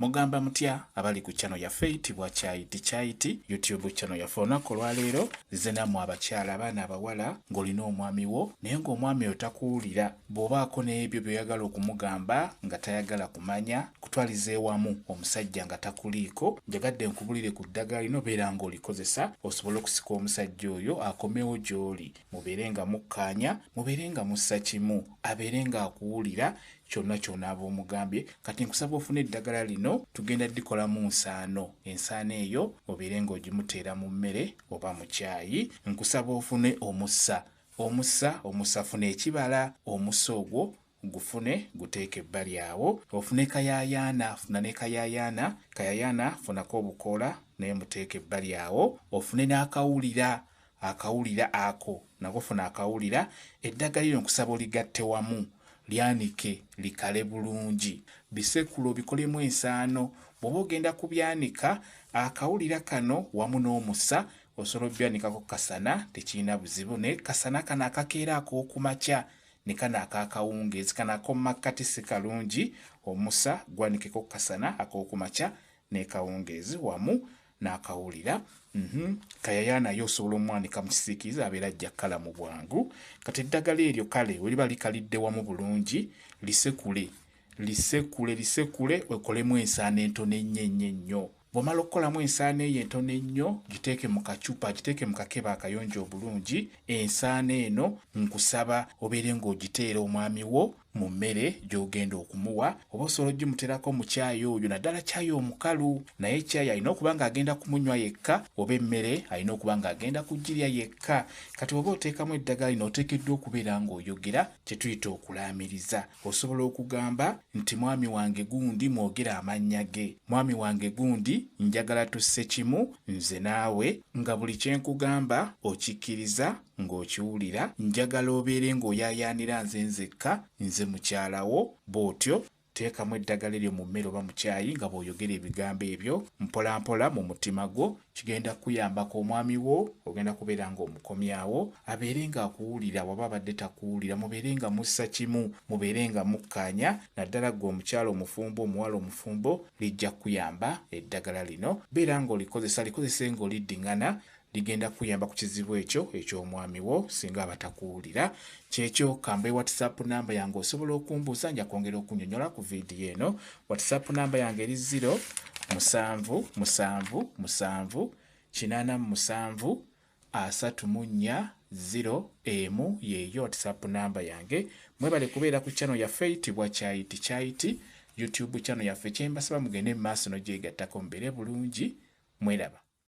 mugamba mutya abali ku channel yaffe eyitibwa Kyayiti YouTube channel yaffe olunaku olwaleero zize nammwe abakyala abaana abawala ng'olina omwami wo naye ng'omwami otakuwulira bw'obaako n'ebyo by'oyagala okumugamba nga tayagala kumanya kutwaliza ewamu omusajja nga takuliiko njagadde nkubulire ku ddagala lino beera ng'olikozesa osobole okusika omusajja oyo akomewo gy'oli mubeere nga mukkaanya mubeere nga mussa kimu abeere ng'akuwulira kyonna ky'onaaba omugambye kati nkusaba ofune eddagala lino tugenda ddikolamu nsaano ensaano eyo obeere ng'ogimuteera mu mmere oba mu caayi nkusaba ofune omussa funa ekibala omussa ogwo gufune guteeke ebbali awo ofune kayayaana funa ne kayayaana funako obukoola naye muteeke ebbali awo ofune n'akawulira ako nako funa akawulira eddagala lino nkusaba oligatte wamu lyanike likale bulungi bisekulo bikolemu ensaano bw'oba ogenda kubyanika akawulira kano wamu n'omusa osobola obyanikako kasana tekirina buzibu naye kasana kano akakeera ak'okumakya ne kano akakawungeezi kano ak'omumakkati si kalungi omusa gwanikeko kasana ak'okumakya n'ekawungeezi wamu n'akawulira kayayaana yo osobola omwanika mu kisiikirize abeera ajja kkala mu bwangu kati eddagala eryo kale weliba likalidde wamu bulungi lisekule okolemu ensaano entono ennyo bw'omala okukolamu ensaano eyo entono ennyo giteeke mu kacupa giteeke mu kakebe akayonjo obulungi ensaano eno nkusaba obeere ng'ogiteera omwami wo mu mmere gy'ogenda okumuwa oba osobola ogimuteerako mu caayi oyo naddala caayi omukalu naye caayi alina okuba ng'agenda kumunywa yekka oba emmere alina okuba ng'agenda kugirya yekka kati oba oteekamu eddagala lino oteekeddwa okubeera ng'oyogera kye tuyita okulaamiriza osobola okugamba nti mwami wange gundi mwogera amannya ge mwami wange gundi njagala tusse kimu nze naawe nga buli kye nkugamba okikkiriza ng'okiwulira njagala obeere ng'oyaayaanira nze nzekka nze mukyala wo bw'otyo teekamu eddagala eryo mu mmere oba mu caayi nga bw'oyogera ebigambo ebyo mpolampola mu mutima gwo kigenda kuyambako omwami wo ogenda kubeera ng'omukomyawo abeere ng'akuwulira waba abadde takuwulira mubeere nga mussa kimu mubeere nga mukkaanya naddala ggwe omukyala omufumbo omuwala omufumbo lijja kuyamba eddagala lino beera ng'olikozesa likozese ng'oliddiŋŋana ligenda kuyamba ku kizibu ekyo eky'omwami wo singa abatakuwulira kyekyo kamba WhatsApp namba yange osobola okumbuuza nja kwongera okunnyonnyola ku viidiyo eno WhatsApp namba yange eri 0778734 yeeyo WhatsApp namba yange mwebale kubeera ku channel yaffe eyitibwa Kyayiti YouTube channel yaffe kyembasaba mugende mu maaso n'ogyegattako mubeere bulungi mweraba